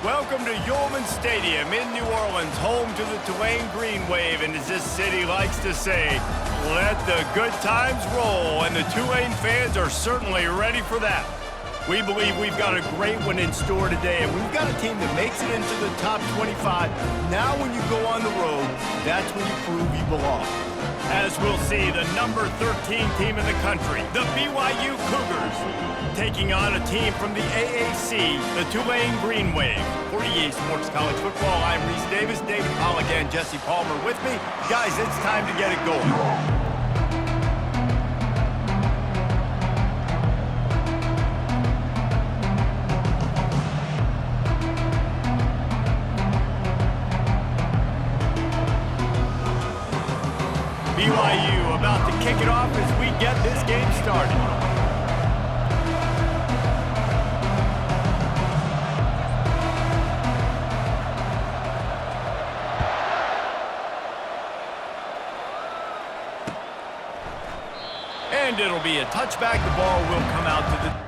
Welcome to Yulman Stadium in New Orleans, home to the Tulane Green Wave, and as this city likes to say, let the good times roll, and the Tulane fans are certainly ready for that. We believe we've got a great one in store today, and we've got a team that makes it into the top 25. Now when you go on the road, that's when you prove you belong. As we'll see, the number 13 team in the country, the BYU Cougars, taking on a team from the AAC, the Tulane Green Wave. For EA Sports College Football, I'm Reese Davis, David Pollack, and Jesse Palmer with me. Guys, it's time to get it going. BYU about to kick it off as we get this game started. And it'll be a touchback. The ball will come out to the...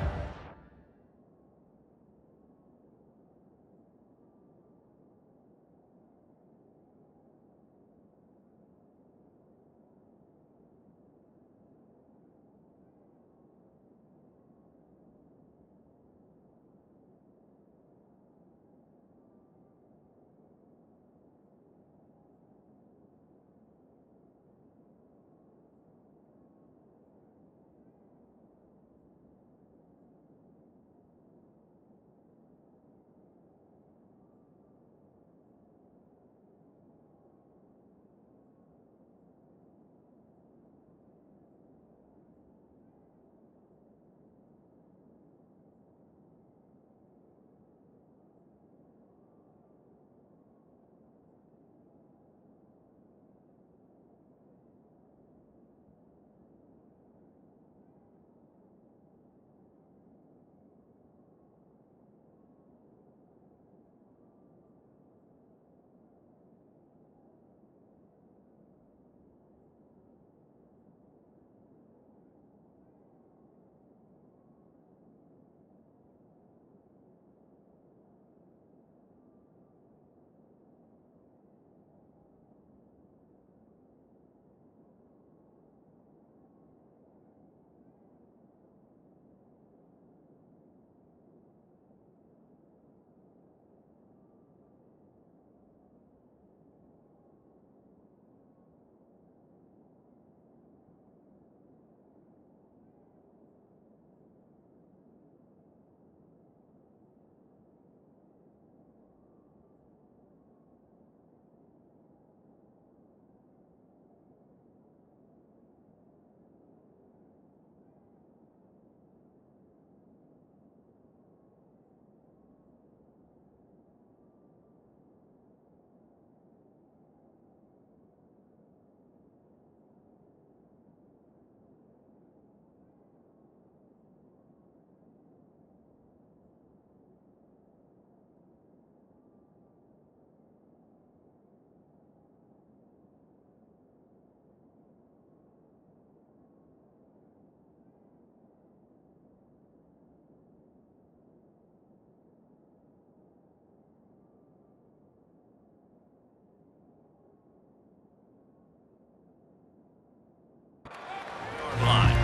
line.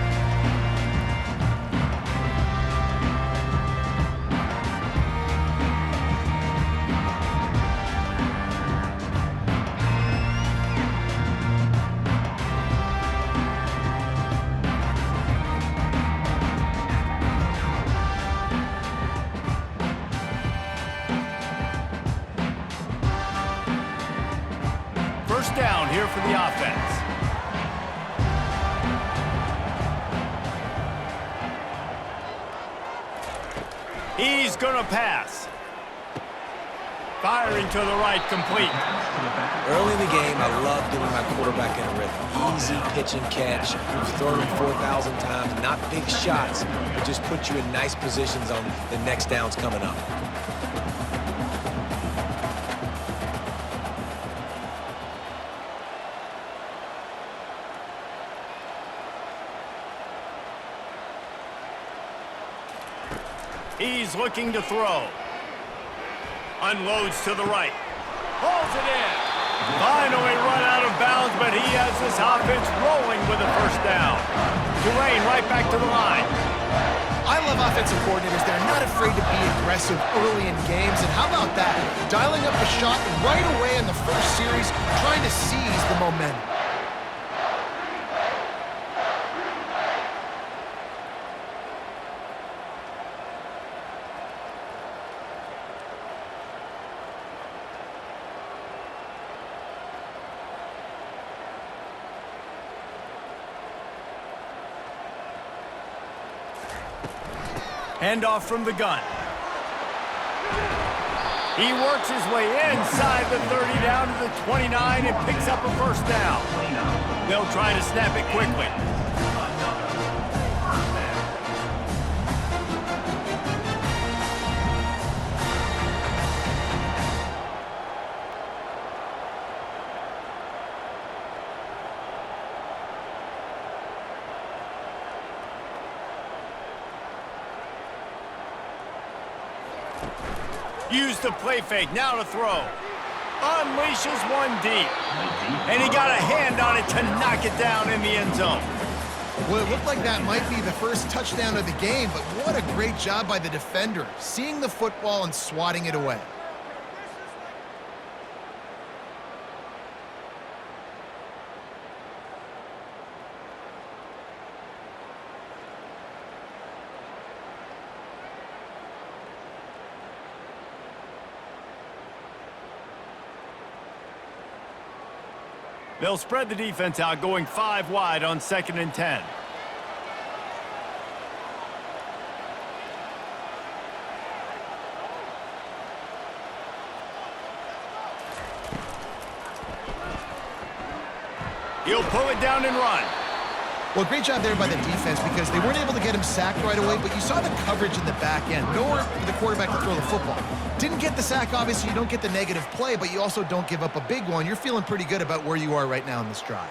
First down here for the offense. He's going to pass. Firing to the right, complete. Early in the game, I love getting my quarterback in a rhythm. Easy pitch and catch. We've thrown him 4,000 times. Not big shots, but just put you in nice positions on the next downs coming up. He's looking to throw. Unloads to the right. Pulls it in. Finally run out of bounds, but he has this offense rolling with a first down. Tulane right back to the line. I love offensive coordinators. They're not afraid to be aggressive early in games. And how about that? Dialing up the shot right away in the first series, trying to seize the momentum. Handoff from the gun. He works his way inside the 30 down to the 29 and picks up a first down. They'll try to snap it quickly. Use the play fake, now to throw. Unleashes one deep. And he got a hand on it to knock it down in the end zone. Well, it looked like that might be the first touchdown of the game, but what a great job by the defender, seeing the football and swatting it away. They'll spread the defense out, going 5 wide on 2nd and 10. He'll pull it down and run. Well, great job there by the defense because they weren't able to get him sacked right away, but you saw the coverage in the back end. Nowhere for the quarterback to throw the football. Didn't get the sack, obviously. You don't get the negative play, but you also don't give up a big one. You're feeling pretty good about where you are right now in this drive.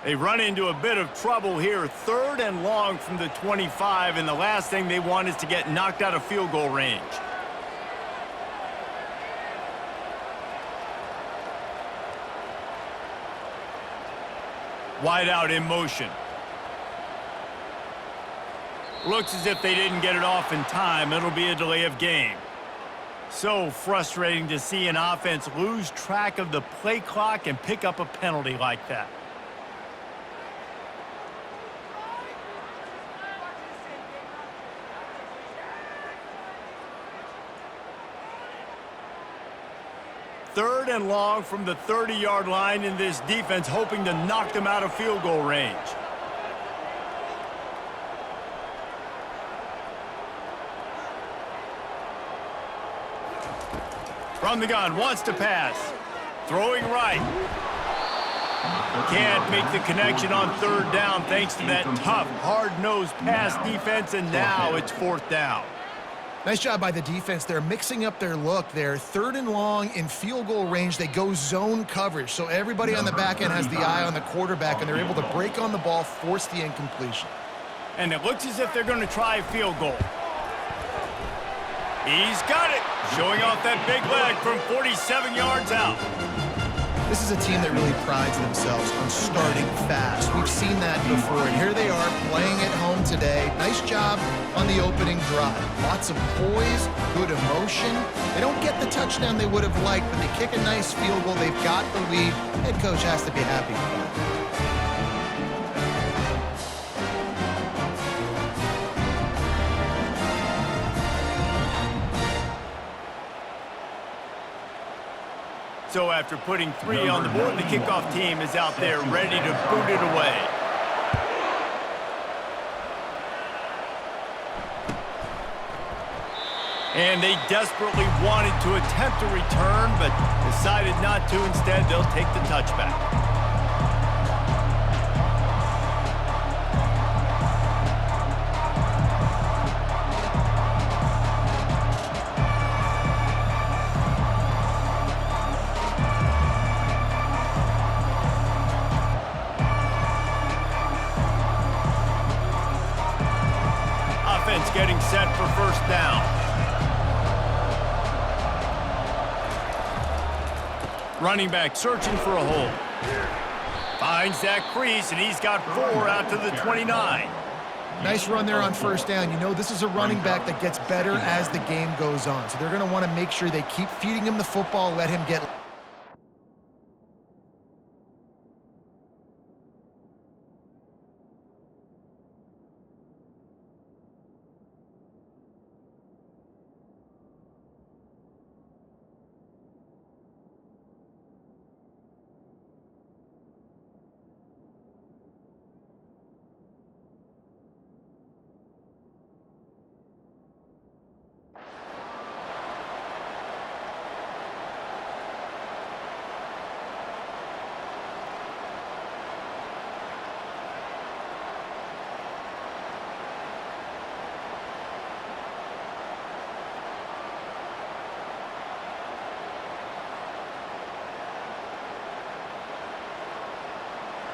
They run into a bit of trouble here. 3rd and long from the 25, and the last thing they want is to get knocked out of field goal range. Wide out in motion. Looks as if they didn't get it off in time. It'll be a delay of game. So frustrating to see an offense lose track of the play clock and pick up a penalty like that. Third and long from the 30-yard line in this defense, hoping to knock them out of field goal range. From the gun, wants to pass. Throwing right. Can't make the connection on 3rd down thanks to that tough, hard-nosed pass defense, and now it's 4th down. Nice job by the defense. They're mixing up their look there. 3rd and long in field goal range. They go zone coverage. So everybody on the back end has the eye on the quarterback, and they're able to break on the ball, force the incompletion. And it looks as if they're going to try a field goal. He's got it. Showing off that big leg from 47 yards out. This is a team that really prides themselves on starting fast. We've seen that before, and here they are playing at home today. Nice job on the opening drive. Lots of poise, good emotion. They don't get the touchdown they would have liked, but they kick a nice field goal. They've got the lead. Head coach has to be happy with that. So after putting 3 on the board, the kickoff team is out there ready to boot it away. And they desperately wanted to attempt a return, but decided not to. Instead, they'll take the touchback. offense getting set for first down. Running back searching for a hole. Finds that crease, and he's got 4 out to the 29. Nice run there on first down. You know, this is a running back that gets better as the game goes on. So they're going to want to make sure they keep feeding him the football, let him get...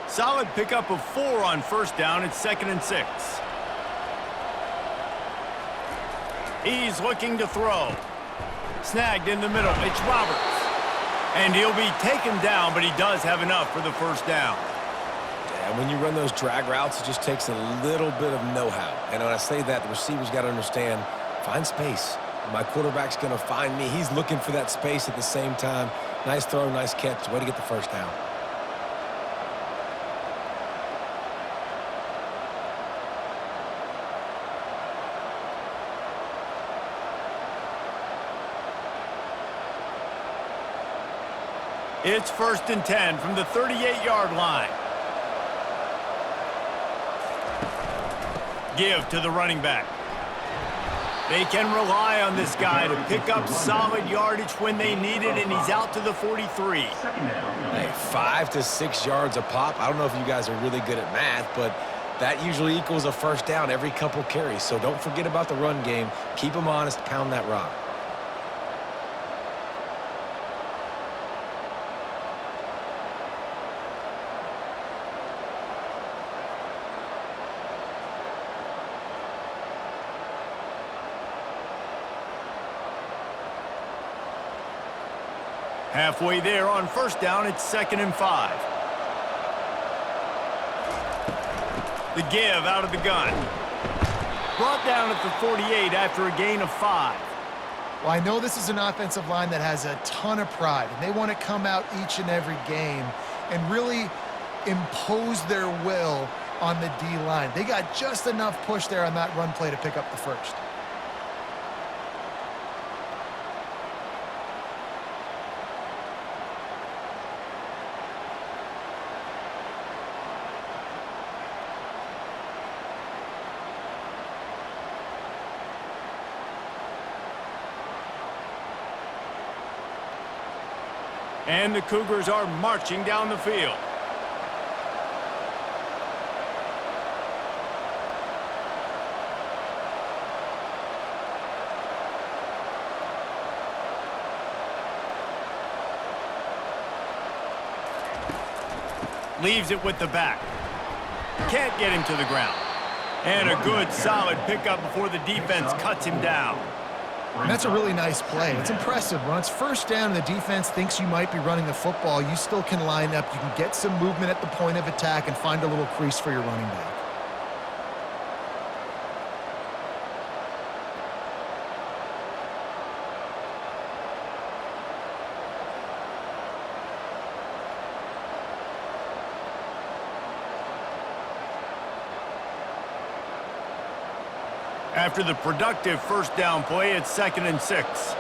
Solid pickup of 4 on first down. It's 2nd and 6. He's looking to throw. Snagged in the middle. It's Roberts. And he'll be taken down, but he does have enough for the first down. Yeah, when you run those drag routes, it just takes a little bit of know-how. And when I say that, the receiver's got to understand, find space. My quarterback's going to find me. He's looking for that space at the same time. Nice throw, nice catch. Way to get the first down. It's 1st and 10 from the 38-yard line. Give to the running back. They can rely on this guy to pick up solid yardage when they need it, and he's out to the 43. Hey, 5 to 6 yards a pop. I don't know if you guys are really good at math, but that usually equals a first down every couple carries. So don't forget about the run game. Keep them honest, pound that rock. Halfway there on first down, it's 2nd and 5. The give out of the gun. Brought down at the 48 after a gain of 5. Well, I know this is an offensive line that has a ton of pride, and they want to come out each and every game and really impose their will on the D-line. They got just enough push there on that run play to pick up the first. And the Cougars are marching down the field. Leaves it with the back. Can't get him to the ground. And a good, solid pickup before the defense cuts him down. And that's a really nice play. It's impressive. When it's first down and the defense thinks you might be running the football, you still can line up. You can get some movement at the point of attack and find a little crease for your running back. After the productive first down play, it's 2nd and 6.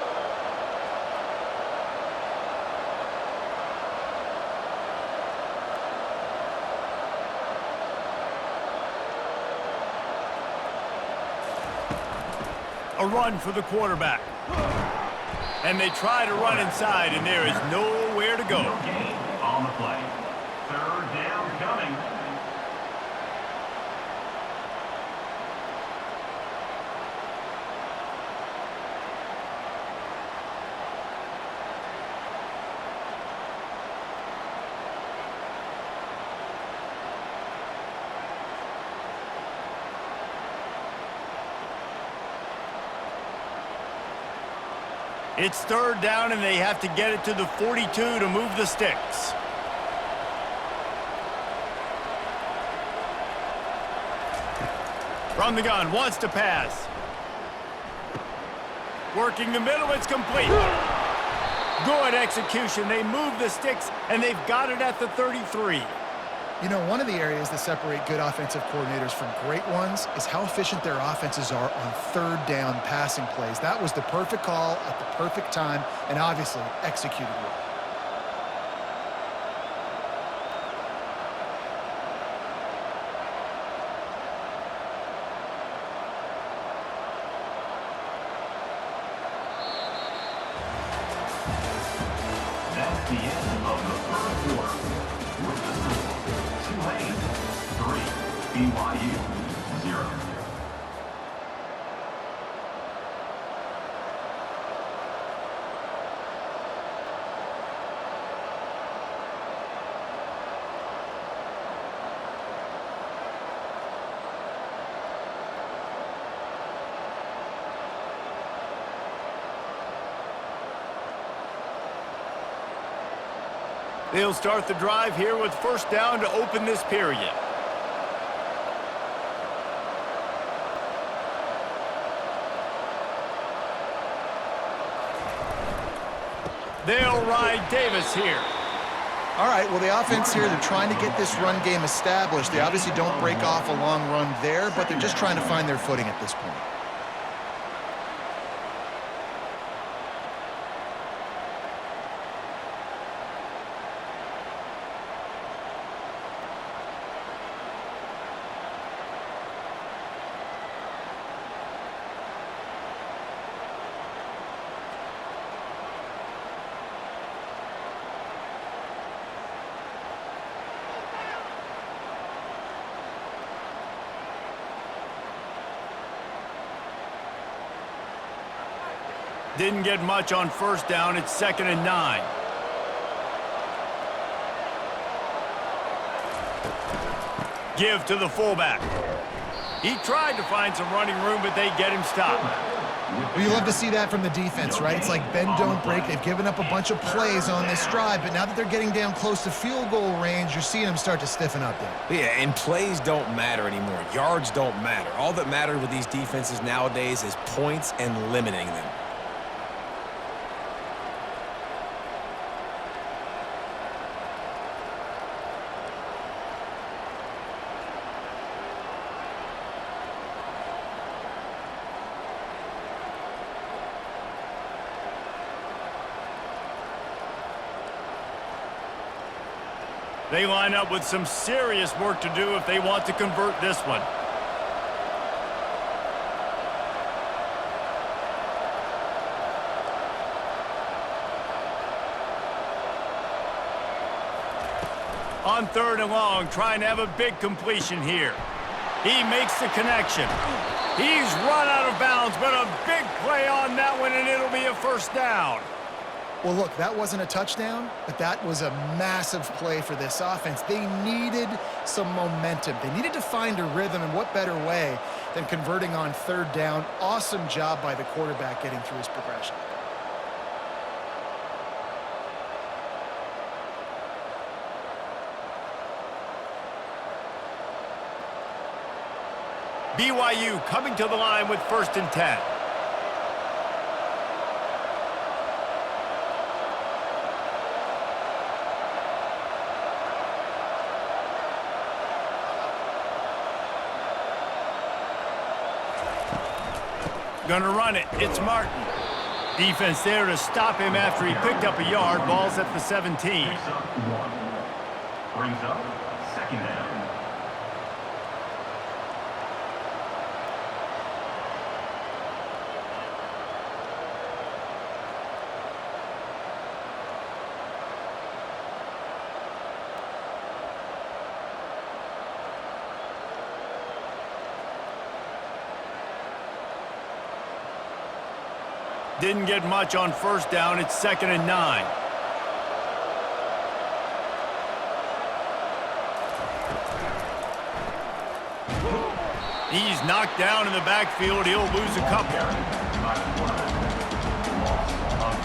A run for the quarterback. And they try to run inside, and there is nowhere to go. Gain on the play. 3rd down coming. It's third down, and they have to get it to the 42 to move the sticks. From the gun, wants to pass. Working the middle, it's complete. Good execution. They move the sticks, and they've got it at the 33. You know, one of the areas that separate good offensive coordinators from great ones is how efficient their offenses are on third down passing plays. That was the perfect call at the perfect time and obviously executed well. That's the end of the third quarter. With the score, Tulane 3, BYU 0. They'll start the drive here with first down to open this period. They'll ride Davis here. All right, well, the offense here, they're trying to get this run game established. They obviously don't break off a long run there, but they're just trying to find their footing at this point. Didn't get much on first down. It's 2nd and 9. Give to the fullback. He tried to find some running room, but they get him stopped. Well, you love to see that from the defense, right? It's like bend, don't break. They've given up a bunch of plays on this drive, but now that they're getting down close to field goal range, you're seeing them start to stiffen up there. Yeah, and plays don't matter anymore. Yards don't matter. All that matters with these defenses nowadays is points and limiting them. They line up with some serious work to do if they want to convert this one. On 3rd and long, trying to have a big completion here. He makes the connection. He's run out of bounds, but a big play on that one, and it'll be a first down. Well, look, that wasn't a touchdown, but that was a massive play for this offense. They needed some momentum. They needed to find a rhythm, and what better way than converting on 3rd down. Awesome job by the quarterback getting through his progression. BYU coming to the line with 1st and 10. Gonna run it. It's Martin. Defense there to stop him after he picked up a yard. Ball's at the 17. Picks up 1. Brings up 2nd down. Didn't get much on first down. It's 2nd and 9. He's knocked down in the backfield. He'll lose a couple. Loss of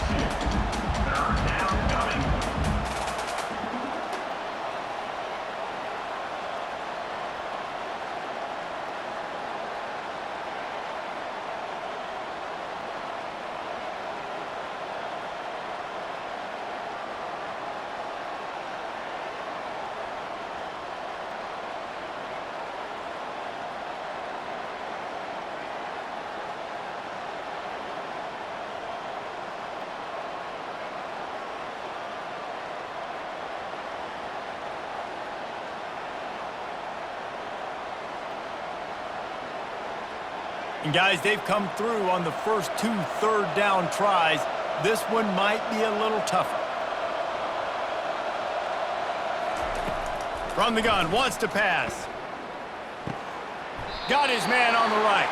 And guys, they've come through on the first 2 third-down tries. This one might be a little tougher. From the gun, wants to pass. Got his man on the right.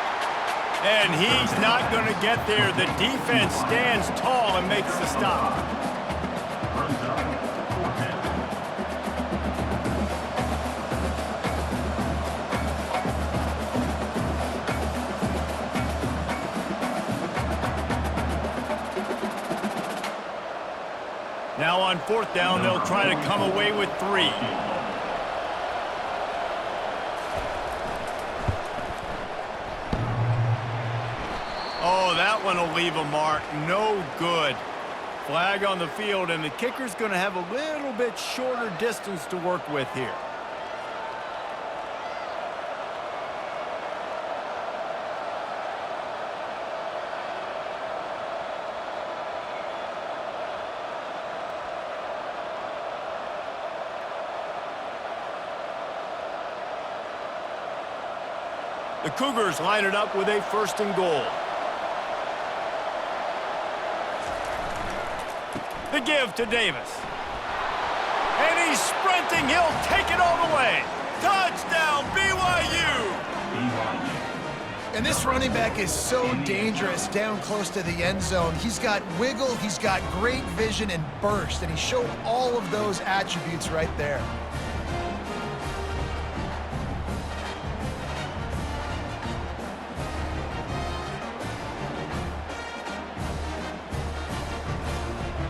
And he's not going to get there. The defense stands tall and makes the stop. Now on 4th down, they'll try to come away with 3. Oh, that one will leave a mark. No good. Flag on the field, and the kicker's going to have a little bit shorter distance to work with here. The Cougars line it up with a 1st and goal. The give to Davis. And he's sprinting. He'll take it all the way. Touchdown, BYU! And this running back is so dangerous down close to the end zone. He's got wiggle, he's got great vision and burst, and he showed all of those attributes right there.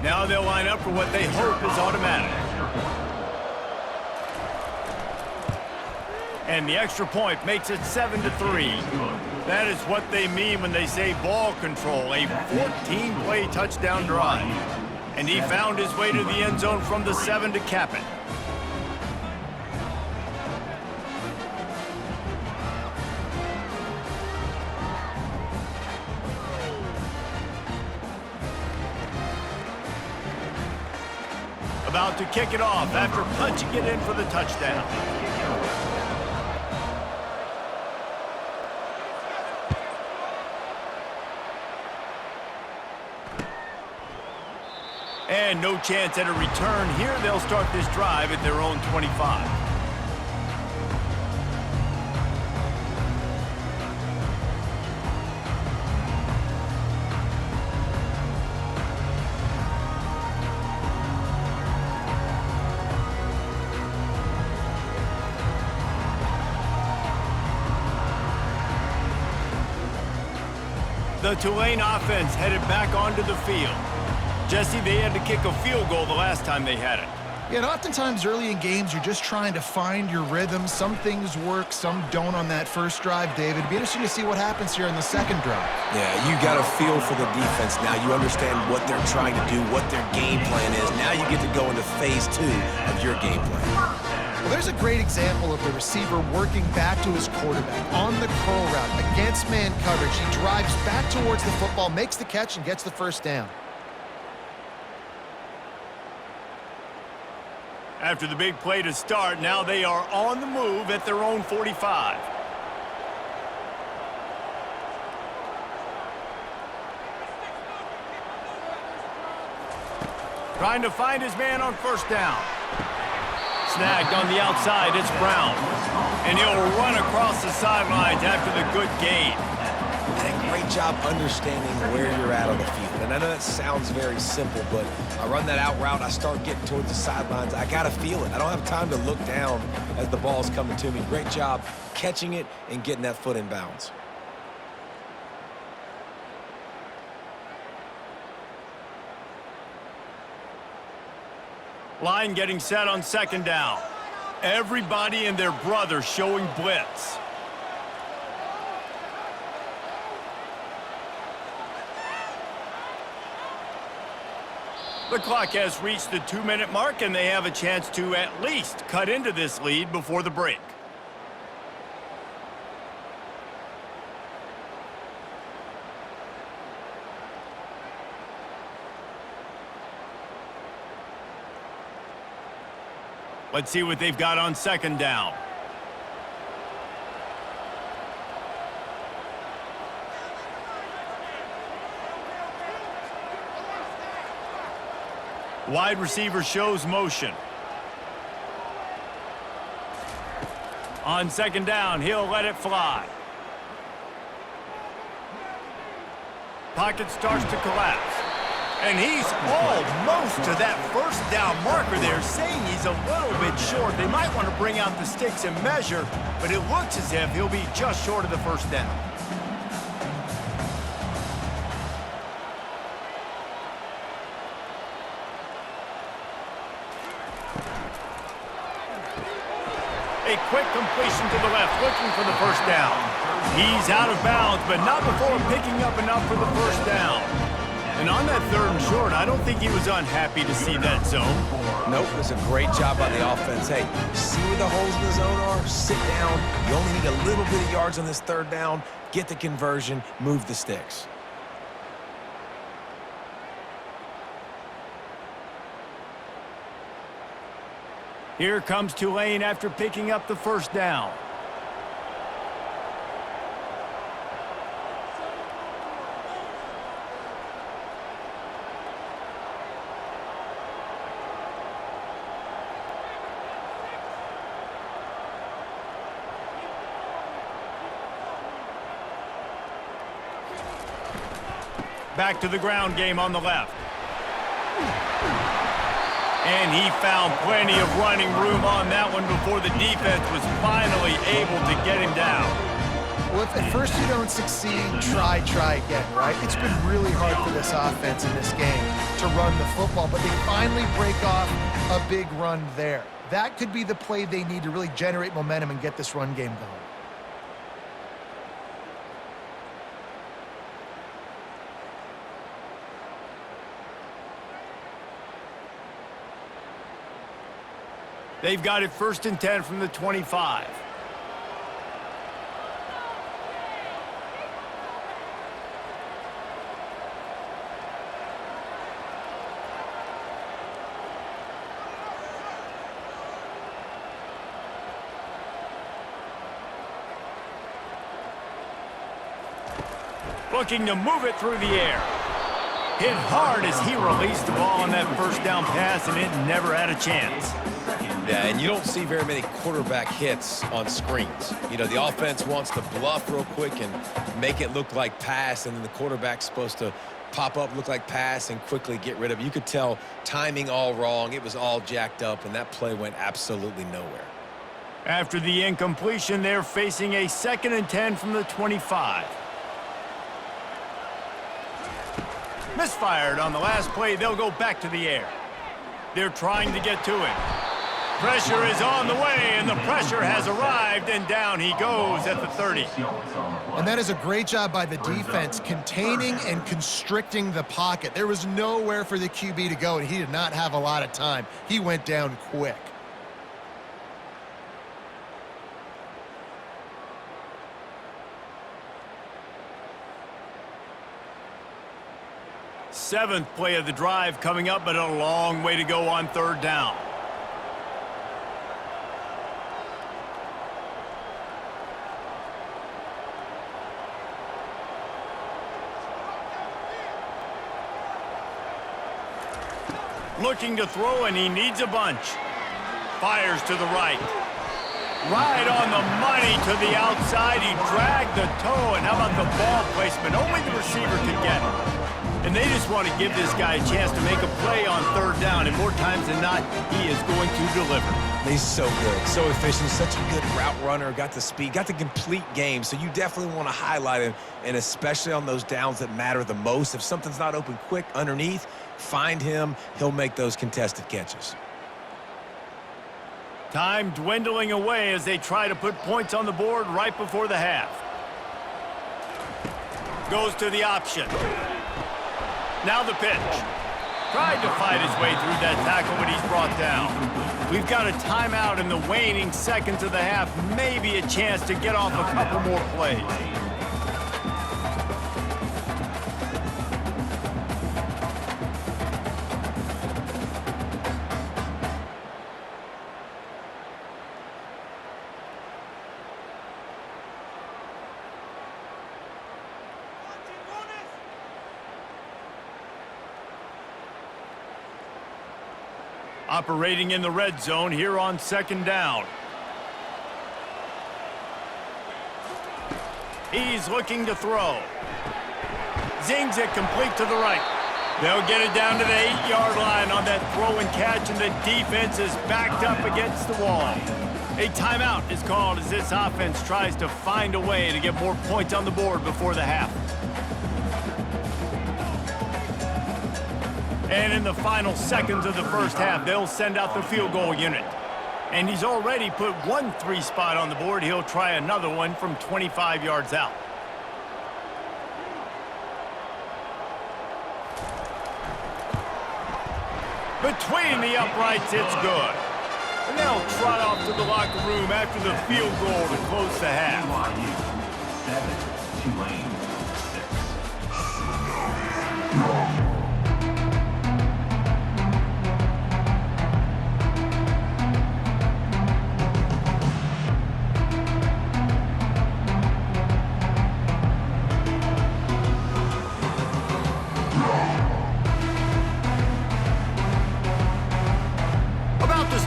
Now they'll line up for what they hope is automatic. And the extra point makes it 7-3. That is what they mean when they say ball control, a 14-play touchdown drive. And he found his way to the end zone from the 7 to cap it. About to kick it off after punching it in for the touchdown. And no chance at a return here. They'll start this drive at their own 25. The Tulane offense headed back onto the field. Jesse, they had to kick a field goal the last time they had it. Yeah, and oftentimes early in games, you're just trying to find your rhythm. Some things work, some don't on that first drive, David. It'd be interesting to see what happens here in the second drive. Yeah, you got a feel for the defense now. You understand what they're trying to do, what their game plan is. Now you get to go into phase 2 of your game plan. Well, there's a great example of the receiver working back to his quarterback on the curl route against man coverage. He drives back towards the football, makes the catch, and gets the first down. After the big play to start, now they are on the move at their own 45. Trying to find his man on 1st down. Snagged on the outside, it's Brown. And he'll run across the sidelines after the good gain. And a great job understanding where you're at on the field. And I know that sounds very simple, but I run that out route, I start getting towards the sidelines. I got to feel it. I don't have time to look down as the ball's coming to me. Great job catching it and getting that foot in bounds. Line getting set on 2nd down. Everybody and their brother showing blitz. The clock has reached the 2-minute mark, and they have a chance to at least cut into this lead before the break. Let's see what they've got on 2nd down. Wide receiver shows motion. On second down, he'll let it fly. Pocket starts to collapse. And he's almost to that first down marker there, saying he's a little bit short. They might want to bring out the sticks and measure, but it looks as if he'll be just short of the first down. A quick completion to the left, looking for the first down. He's out of bounds, but not before picking up enough for the first down. And on that third and short, I don't think he was unhappy to see that zone. Nope, it was a great job by the offense. Hey, see where the holes in the zone are? Sit down. You only need a little bit of yards on this third down. Get the conversion. Move the sticks. Here comes Tulane after picking up the first down. Back to the ground game on the left. And he found plenty of running room on that one before the defense was finally able to get him down. Well, if at first you don't succeed, try again, right? It's been really hard for this offense in this game to run the football, but they finally break off a big run there. That could be the play they need to really generate momentum and get this run game going. They've got it 1st and 10 from the 25. Looking to move it through the air. Hit hard as he released the ball on that first down pass, and it never had a chance. Yeah, and you don't see very many quarterback hits on screens. You know, the offense wants to bluff real quick and make it look like pass, and then the quarterback's supposed to pop up, look like pass, and quickly get rid of it. You could tell timing all wrong. It was all jacked up, and that play went absolutely nowhere. After the incompletion, they're facing a 2nd and 10 from the 25. Misfired on the last play. They'll go back to the air. They're trying to get to it. Pressure is on the way, and the pressure has arrived, and down he goes at the 30. And that is a great job by the defense, containing and constricting the pocket. There was nowhere for the QB to go, and he did not have a lot of time. He went down quick. Seventh play of the drive coming up, but a long way to go on third down. Looking to throw, and he needs a bunch. Fires to the right. Right on the money to the outside. He dragged the toe, and how about the ball placement? Only the receiver could get it. And they just want to give this guy a chance to make a play on third down, and more times than not, he is going to deliver. He's so good, so efficient, such a good route runner, got the speed, got the complete game, so you definitely want to highlight him, and especially on those downs that matter the most. If something's not open quick underneath, find him. He'll make those contested catches. Time dwindling away as they try to put points on the board right before the half. Goes to the option. Now the pitch. Tried to fight his way through that tackle, but he's brought down. We've got a timeout in the waning seconds of the half. Maybe a chance to get off a couple more plays. Operating in the red zone here on second down. He's looking to throw. Zings it complete to the right. They'll get it down to the 8-yard line on that throw and catch, and the defense is backed up against the wall. A timeout is called as this offense tries to find a way to get more points on the board before the half. And in the final seconds of the first half, they'll send out the field goal unit. And he's already put one 3-spot on the board. He'll try another one from 25 yards out. Between the uprights, it's good. And they'll trot off to the locker room after the field goal to close the half. BYU 7, Tulane 6.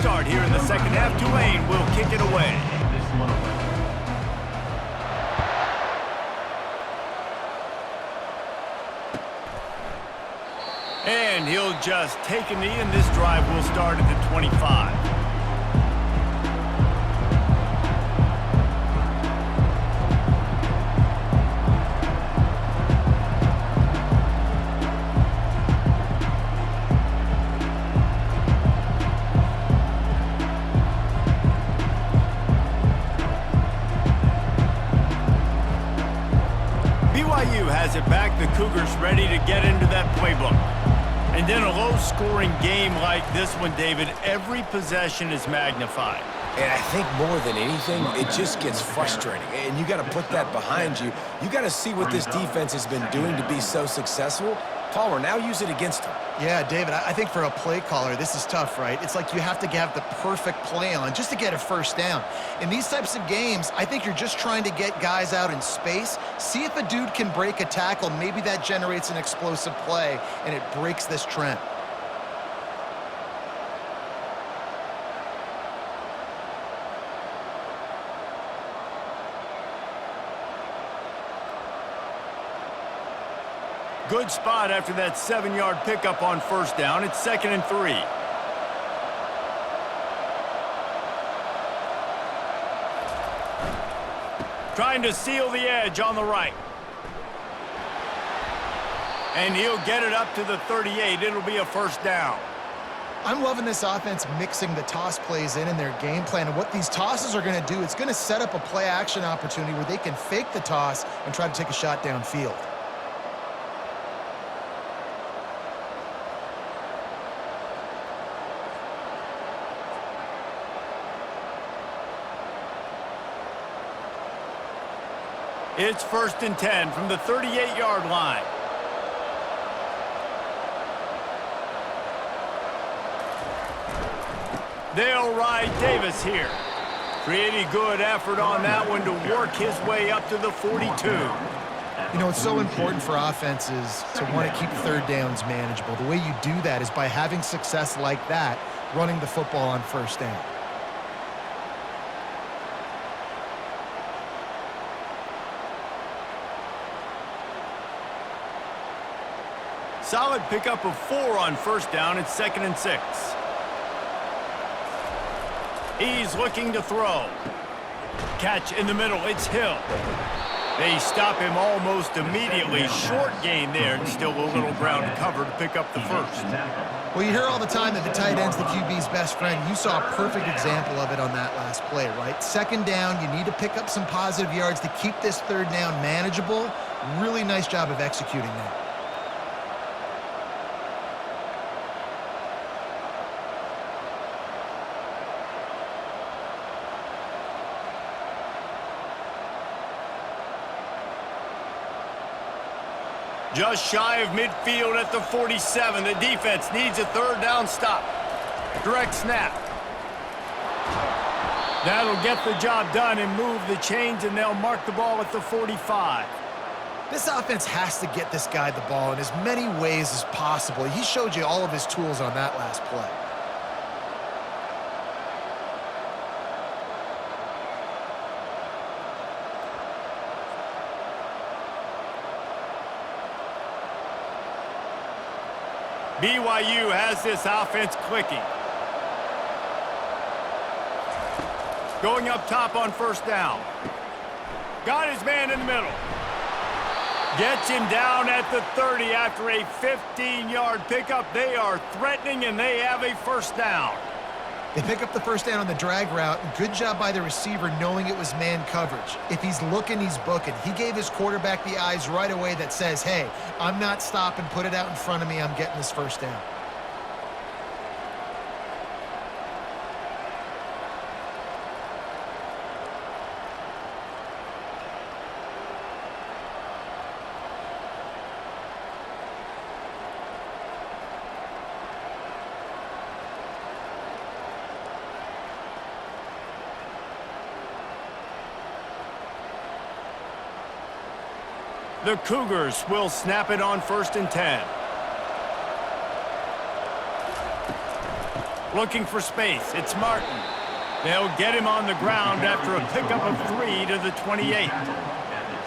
Start here in the second half. Tulane will kick it away. And he'll just take a knee, and this drive will start at the 25. BYU has it back. The Cougars ready to get into that playbook. And in a low-scoring game like this one, David, every possession is magnified. And I think more than anything, it just gets frustrating. And you got to put that behind you. You got to see what this defense has been doing to be so successful. Palmer, now use it against them. Yeah, David, I think for a play caller, this is tough, right? It's like you have to have the perfect play on just to get a first down. In these types of games, I think you're just trying to get guys out in space, see if a dude can break a tackle. Maybe that generates an explosive play, and it breaks this trend. Good spot after that 7-yard pickup on first down. It's 2nd and 3. Trying to seal the edge on the right. And he'll get it up to the 38. It'll be a first down. I'm loving this offense mixing the toss plays in their game plan. And what these tosses are going to do, it's going to set up a play-action opportunity where they can fake the toss and try to take a shot downfield. It's 1st and 10 from the 38-yard line. They'll ride Davis here. Pretty good effort on that one to work his way up to the 42. You know, it's so important for offenses to want to keep third downs manageable. The way you do that is by having success like that, running the football on first down. Solid pickup of 4 on first down. It's 2nd and 6. He's looking to throw. Catch in the middle. It's Hill. They stop him almost immediately. Short gain there, and still a little ground cover to pick up the first. Well, you hear all the time that the tight end's the QB's best friend. You saw a perfect example of it on that last play, right? 2nd down, you need to pick up some positive yards to keep this third down manageable. Really nice job of executing that. Just shy of midfield at the 47. The defense needs a third down stop. Direct snap. That'll get the job done and move the chains, and they'll mark the ball at the 45. This offense has to get this guy the ball in as many ways as possible. He showed you all of his tools on that last play. BYU has this offense clicking. Going up top on first down. Got his man in the middle. Gets him down at the 30 after a 15-yard pickup. They are threatening, and they have a first down. They pick up the first down on the drag route. Good job by the receiver knowing it was man coverage. If he's looking, he's booking. He gave his quarterback the eyes right away that says, hey, I'm not stopping. Put it out in front of me. I'm getting this first down. The Cougars will snap it on 1st and 10. Looking for space. It's Martin. They'll get him on the ground after a pickup of 3 to the 28.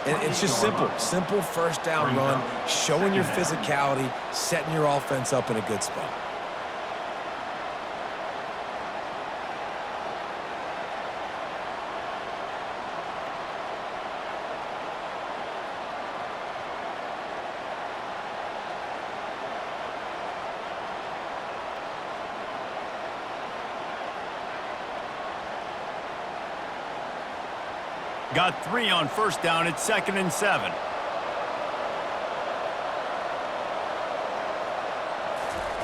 And it's just simple. Simple first down run, showing your physicality, setting your offense up in a good spot. Got 3 on first down at 2nd and 7.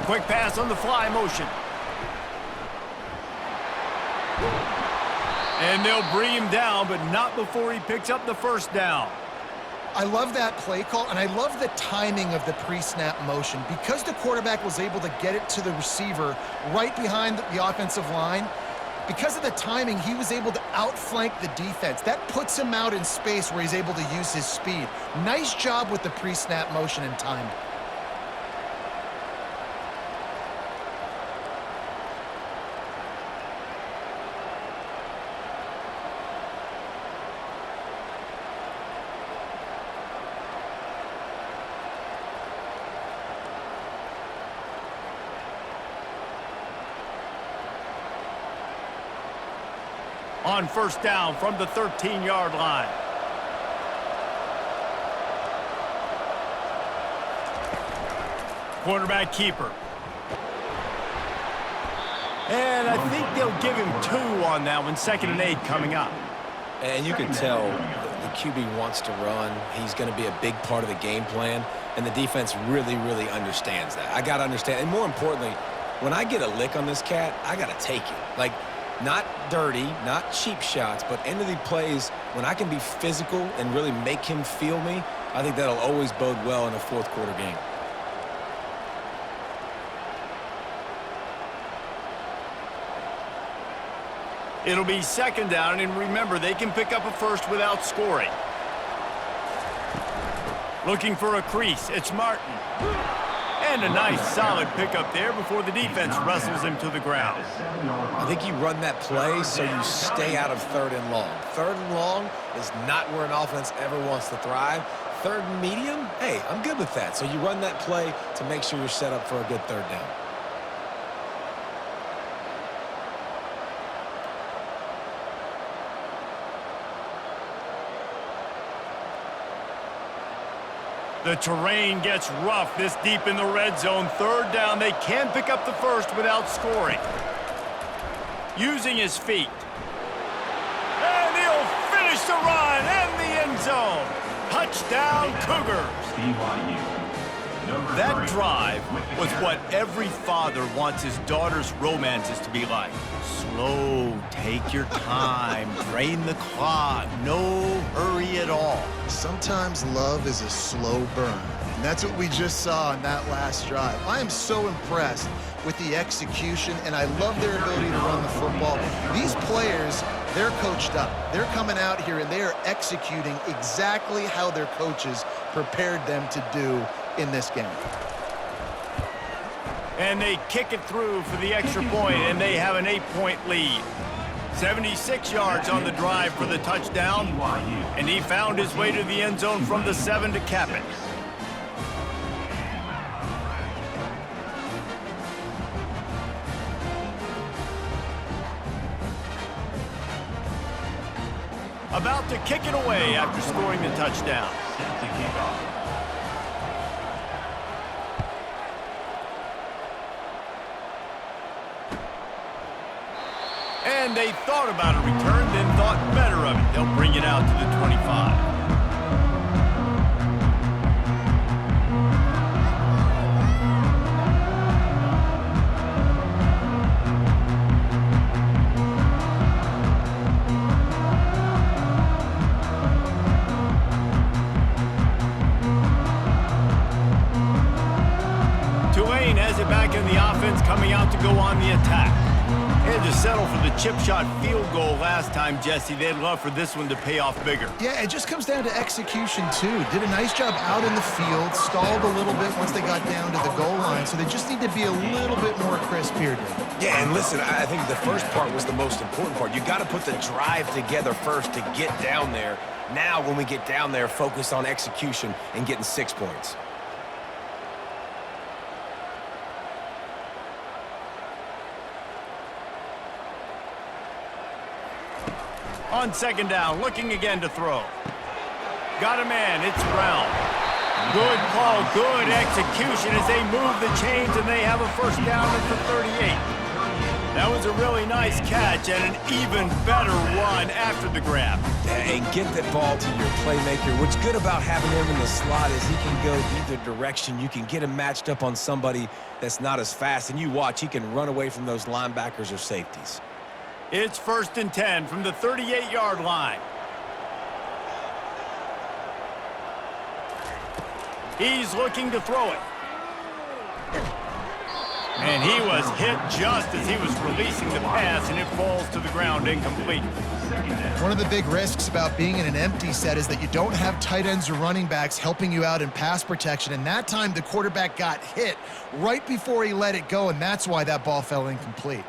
Quick pass on the fly motion. And they'll bring him down, but not before he picks up the first down. I love that play call, and I love the timing of the pre-snap motion. Because the quarterback was able to get it to the receiver right behind the offensive line, because of the timing, he was able to outflank the defense. That puts him out in space where he's able to use his speed. Nice job with the pre-snap motion and timing. On first down from the 13-yard line. Quarterback keeper. And I think they'll give him 2 on that one. 2nd and 8 coming up. And you can tell the QB wants to run. He's going to be a big part of the game plan. And the defense really, really understands that. I got to understand. And more importantly, when I get a lick on this cat, I got to take it. Like, not dirty, not cheap shots, but end of the plays, when I can be physical and really make him feel me, I think that'll always bode well in a fourth quarter game. It'll be 2nd down, and remember, they can pick up a first without scoring. Looking for a crease. It's Martin. And a nice solid pickup there before the defense wrestles him to the ground. I think you run that play so you stay out of 3rd and long. 3rd and long is not where an offense ever wants to thrive. 3rd and medium, hey, I'm good with that. So you run that play to make sure you're set up for a good 3rd down. The terrain gets rough this deep in the red zone. 3rd down. They can pick up the first without scoring. Using his feet. And he'll finish the run in the end zone. Touchdown, Cougars. That drive was what every father wants his daughter's romances to be like. Slow, take your time, drain the clock, no hurry at all. Sometimes love is a slow burn, and that's what we just saw on that last drive. I am so impressed with the execution, and I love their ability to run the football. These players, they're coached up. They're coming out here, and they are executing exactly how their coaches prepared them to do in this game. And they kick it through for the extra point, and they have an 8-point lead. 76 yards on the drive for the touchdown, and he found his way to the end zone from the 7 to cap it. about to kick it away after scoring the touchdown. Set to kick off. And they thought about a return, then thought better of it. They'll bring it out to the 25. Tulane has it back in the offense, coming out to go on the attack. Had to settle for the chip shot field goal last time, Jesse. They'd love for this one to pay off bigger. Yeah, it just comes down to execution, too. Did a nice job out in the field, stalled a little bit once they got down to the goal line, so they just need to be a little bit more crisp here, Dave. Yeah, and listen, I think the first part was the most important part. You got to put the drive together first to get down there. Now, when we get down there, focus on execution and getting 6 points. On second down, looking again to throw. Got a man, it's Brown. Good call, good execution as they move the chains and they have a first down at the 38. That was a really nice catch and an even better run after the grab. And get that ball to your playmaker. What's good about having him in the slot is he can go either direction. You can get him matched up on somebody that's not as fast, and you watch, he can run away from those linebackers or safeties. It's 1st and 10 from the 38-yard line. He's looking to throw it. And he was hit just as he was releasing the pass, and it falls to the ground incomplete. One of the big risks about being in an empty set is that you don't have tight ends or running backs helping you out in pass protection, and that time the quarterback got hit right before he let it go, and that's why that ball fell incomplete.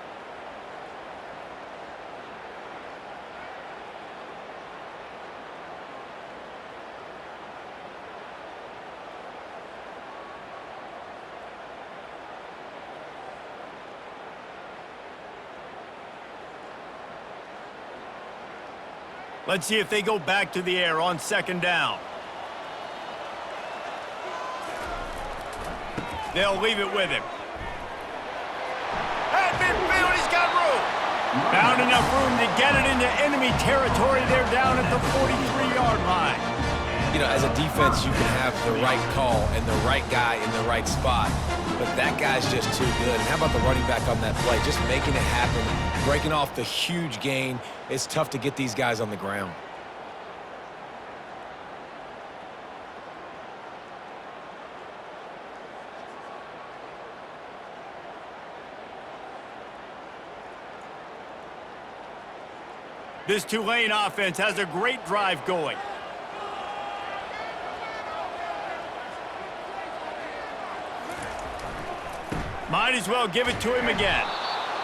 Let's see if they go back to the air on second down. They'll leave it with him. At midfield, he's got room. Found enough room to get it into enemy territory. They're down at the 43-yard line. You know, as a defense, you can have the right call and the right guy in the right spot, but that guy's just too good. And how about the running back on that play? Just making it happen, breaking off the huge gain. It's tough to get these guys on the ground. This Tulane offense has a great drive going. Might as well give it to him again.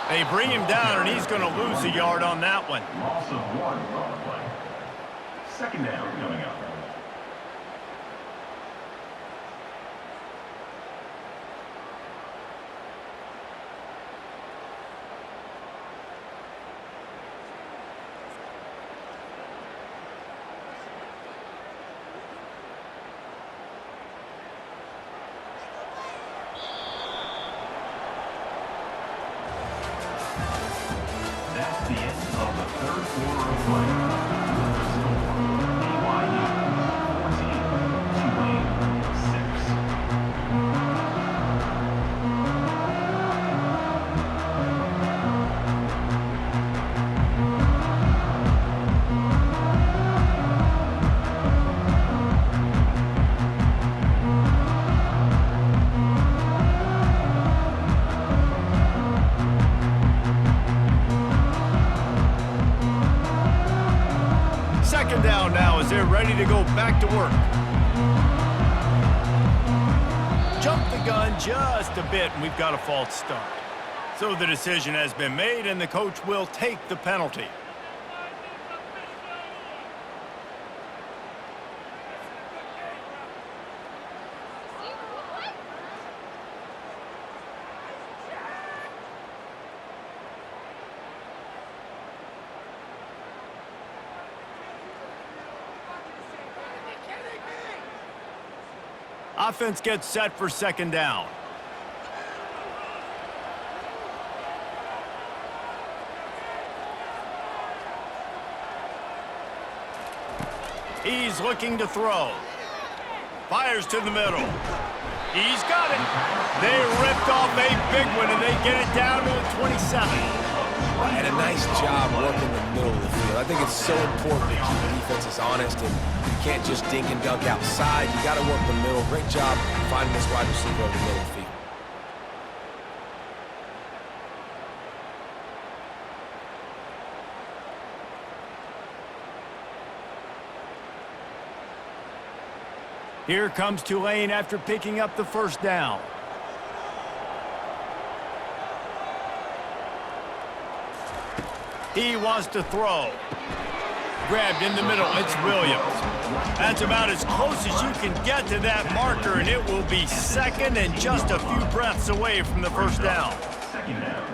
They bring him down, and he's going to lose a yard on that one. Loss of 1 on the play. Second down coming up. That's the end of the third quarter of play. With the score, BYU 14, Tulane 6. Second down now as they're ready to go back to work. Jump the gun just a bit, and we've got a false start. So the decision has been made, and the coach will take the penalty. Offense gets set for second down. He's looking to throw. Fires to the middle. He's got it. They ripped off a big one, and they get it down to the 27. And a nice job working the middle of the field. I think it's so important to keep defenses honest, and you can't just dink and dunk outside. You got to work the middle. Great job finding this wide receiver over the middle of the field. Here comes Tulane after picking up the first down. He wants to throw. Grabbed in the middle, it's Williams. That's about as close as you can get to that marker, and it will be second and just a few breaths away from the first down. Second down.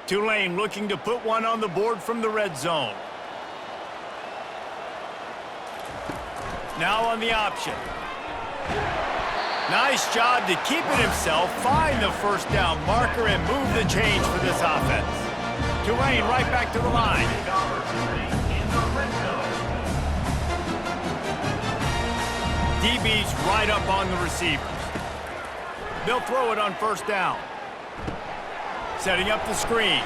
Tulane looking to put one on the board from the red zone. Now on the option. Nice job to keep it himself, find the first down marker, and move the change for this offense. Tulane right back to the line. DB's right up on the receivers. They'll throw it on first down. Setting up the screen.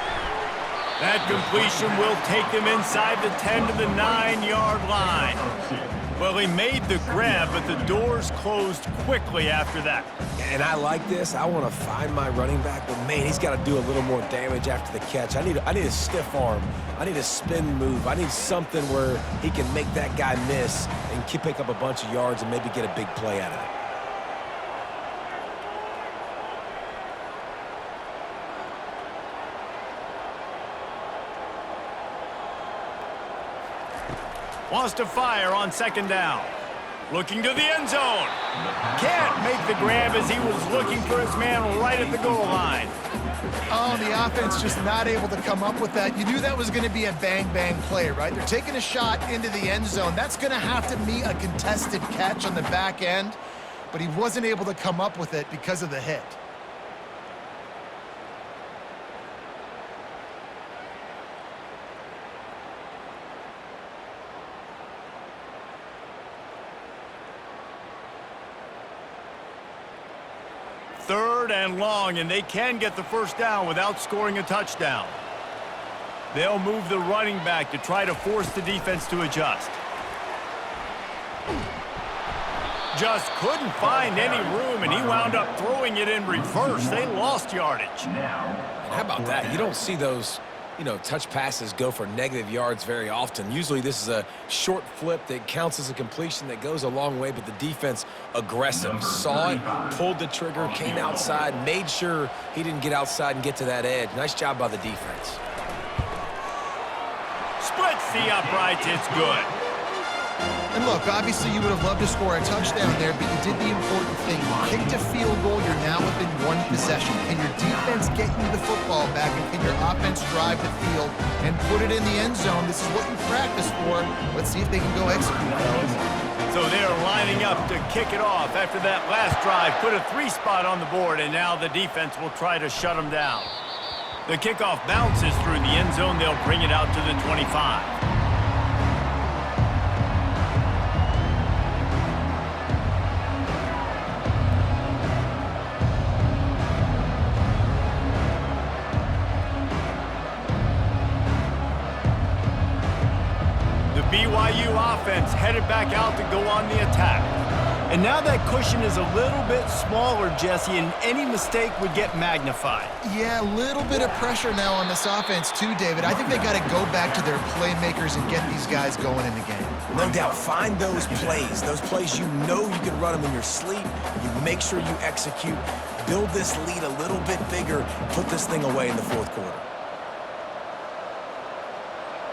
That completion will take them inside the 10 to the 9-yard line. Well, he made the grab, but the doors closed quickly after that. And I like this. I want to find my running back, but man, he's got to do a little more damage after the catch. I need a stiff arm. I need a spin move. I need something where he can make that guy miss and pick up a bunch of yards and maybe get a big play out of it. Wants to fire on second down. Looking to the end zone. Can't make the grab as he was looking for his man right at the goal line. Oh, the offense just not able to come up with that. You knew that was going to be a bang-bang play, right? They're taking a shot into the end zone. That's going to have to be a contested catch on the back end, but he wasn't able to come up with it because of the hit. Third and long, and they can get the first down without scoring a touchdown. They'll move the running back to try to force the defense to adjust. Just couldn't find any room, and he wound up throwing it in reverse. They lost yardage. And how about that? You don't see those, touch passes go for negative yards very often. Usually this is a short flip that counts as a completion that goes a long way, but the defense aggressive. Saw it, pulled the trigger, came outside, made sure he didn't get outside and get to that edge. Nice job by the defense. Splits the uprights. It's good. And look, obviously you would have loved to score a touchdown there, but you did the important thing. You kicked a field goal, you're now within one possession. Can your defense get you the football back, and can your offense drive the field and put it in the end zone? This is what you practice for. Let's see if they can go execute, fellas. So they're lining up to kick it off after that last drive. Put a 3-spot on the board, and now the defense will try to shut them down. The kickoff bounces through the end zone. They'll bring it out to the 25. BYU offense headed back out to go on the attack. And now that cushion is a little bit smaller, Jesse, and any mistake would get magnified. Yeah, a little bit of pressure now on this offense too, David. I think they got to go back to their playmakers and get these guys going in the game. No doubt, find those plays you know you can run them in your sleep. You make sure you execute, build this lead a little bit bigger, put this thing away in the fourth quarter.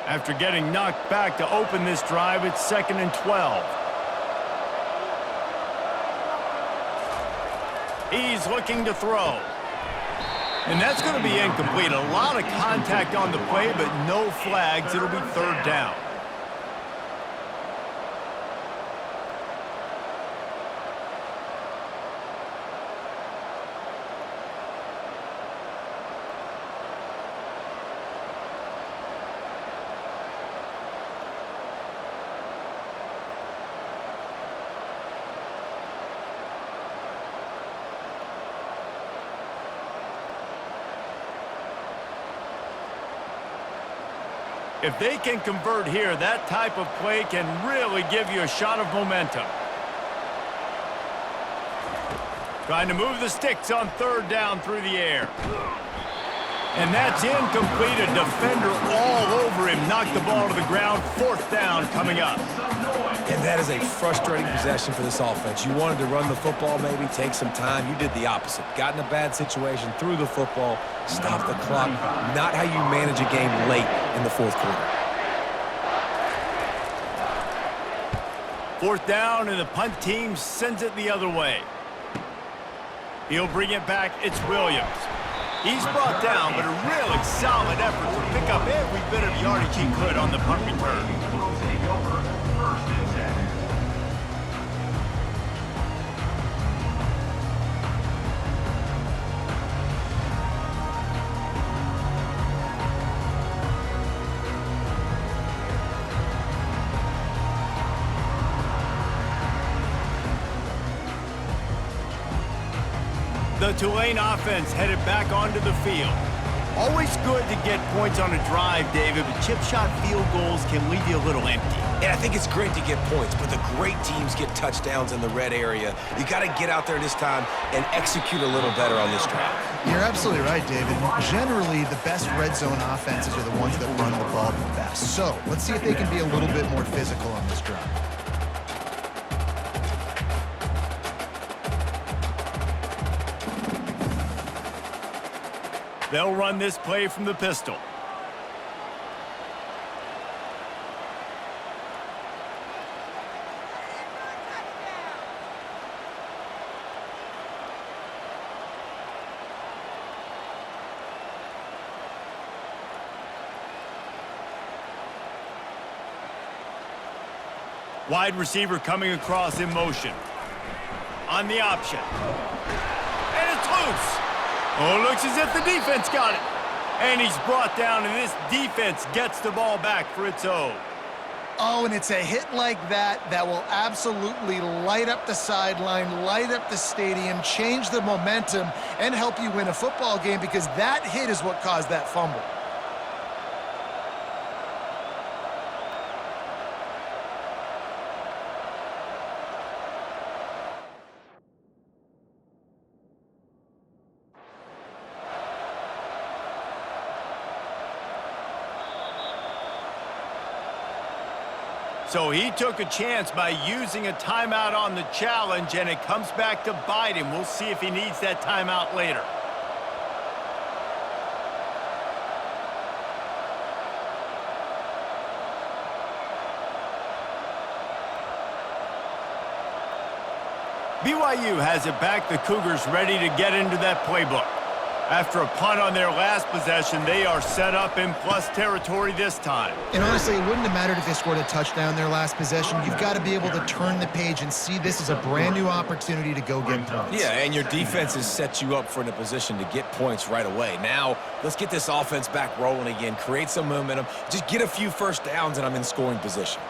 After getting knocked back to open this drive, it's 2nd and 12. He's looking to throw. And that's going to be incomplete. A lot of contact on the play, but no flags. It'll be third down. If they can convert here, that type of play can really give you a shot of momentum. Trying to move the sticks on third down through the air. And that's incomplete. A defender all over him. Knocked the ball to the ground. Fourth down coming up. And that is a frustrating possession for this offense. You wanted to run the football, maybe take some time. You did the opposite. Got in a bad situation, threw the football, stopped the clock. Not how you manage a game late in the fourth quarter. Fourth down, and the punt team sends it the other way. He'll bring it back. It's Williams. He's brought down, but a really solid effort to pick up every bit of yardage he could on the punt return. Will take over first and 10. The Tulane offense headed back onto the field. Always good to get points on a drive, David, but chip shot field goals can leave you a little empty. And I think it's great to get points, but the great teams get touchdowns in the red area. You got to get out there this time and execute a little better on this drive. You're absolutely right, David. Generally, the best red zone offenses are the ones that run the ball the best. So let's see if they can be a little bit more physical on this drive. They'll run this play from the pistol. Wide receiver coming across in motion. On the option. And it's loose. Oh, looks as if the defense got it. And he's brought down, and this defense gets the ball back for its own. Oh, and it's a hit like that that will absolutely light up the sideline, light up the stadium, change the momentum, and help you win a football game, because that hit is what caused that fumble. So he took a chance by using a timeout on the challenge, and it comes back to bite him. We'll see if he needs that timeout later. BYU has it back. The Cougars ready to get into that playbook. After a punt on their last possession, they are set up in plus territory this time. And honestly, it wouldn't have mattered if they scored a touchdown their last possession. You've got to be able to turn the page and see this as a brand new opportunity to go get points. Yeah, and your defense has set you up for in a position to get points right away. Now, let's get this offense back rolling again, create some momentum, just get a few first downs, and I'm in scoring position.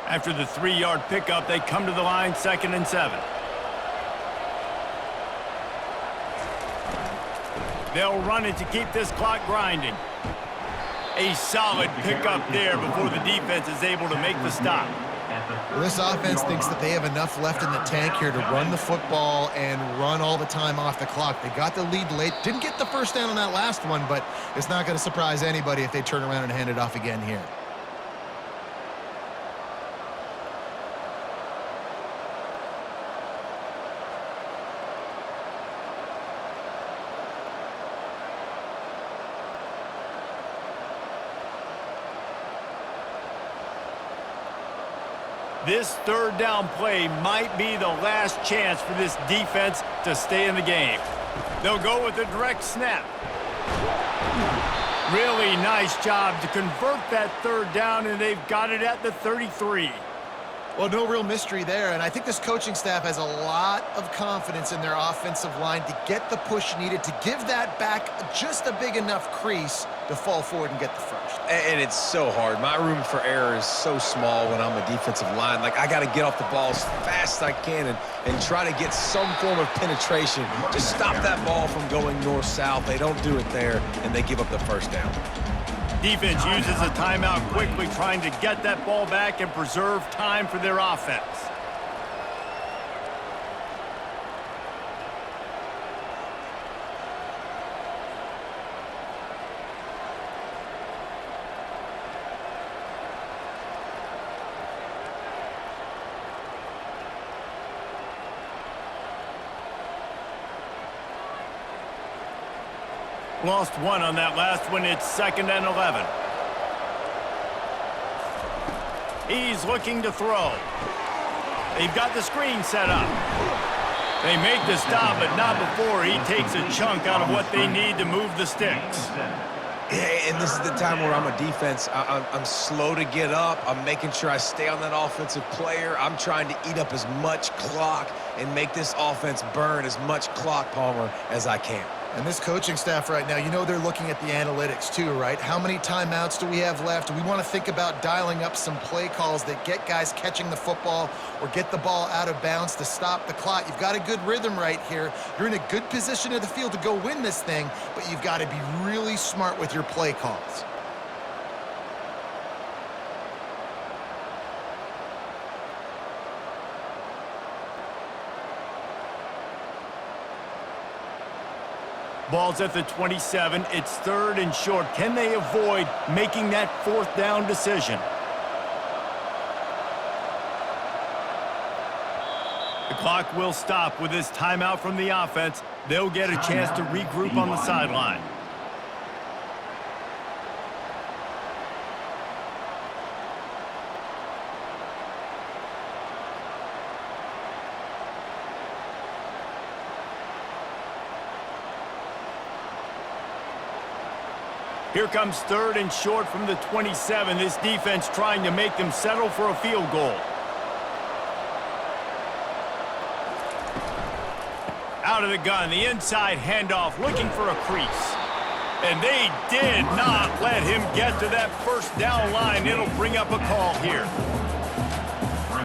After the 3-yard pickup, they come to the line, 2nd and 7. They'll run it to keep this clock grinding. A solid pickup there before the defense is able to make the stop. Well, this offense thinks that they have enough left in the tank here to run the football and run all the time off the clock. They got the lead late. Didn't get the first down on that last one, but it's not going to surprise anybody if they turn around and hand it off again here. This third down play might be the last chance for this defense to stay in the game. They'll go with a direct snap. Really nice job to convert that third down, and they've got it at the 33. Well, no real mystery there, and I think this coaching staff has a lot of confidence in their offensive line to get the push needed to give that back just a big enough crease to fall forward and get the first. And it's so hard. My room for error is so small when I'm a defensive line. Like, I got to get off the ball as fast as I can and try to get some form of penetration. Just stop that ball from going north-south. They don't do it there, and they give up the first down. Defense uses a timeout quickly, trying to get that ball back and preserve time for their offense. Lost one on that last one. It's 2nd and 11. He's looking to throw. They've got the screen set up. They make the stop, but not before he takes a chunk out of what they need to move the sticks. Yeah, and this is the time where I'm a defense. I'm slow to get up. I'm making sure I stay on that offensive player. I'm trying to eat up as much clock and make this offense burn as much clock, Palmer, as I can. And this coaching staff right now, you know they're looking at the analytics too, right? How many timeouts do we have left? We want to think about dialing up some play calls that get guys catching the football or get the ball out of bounds to stop the clock. You've got a good rhythm right here. You're in a good position of the field to go win this thing, but you've got to be really smart with your play calls. Ball's at the 27. It's 3rd and short. Can they avoid making that 4th down decision? The clock will stop with this timeout from the offense. They'll get a chance to regroup on the sideline. Here comes 3rd and short from the 27. This defense trying to make them settle for a field goal. Out of the gun, the inside handoff, looking for a crease. And they did not let him get to that first down line. It'll bring up a call here.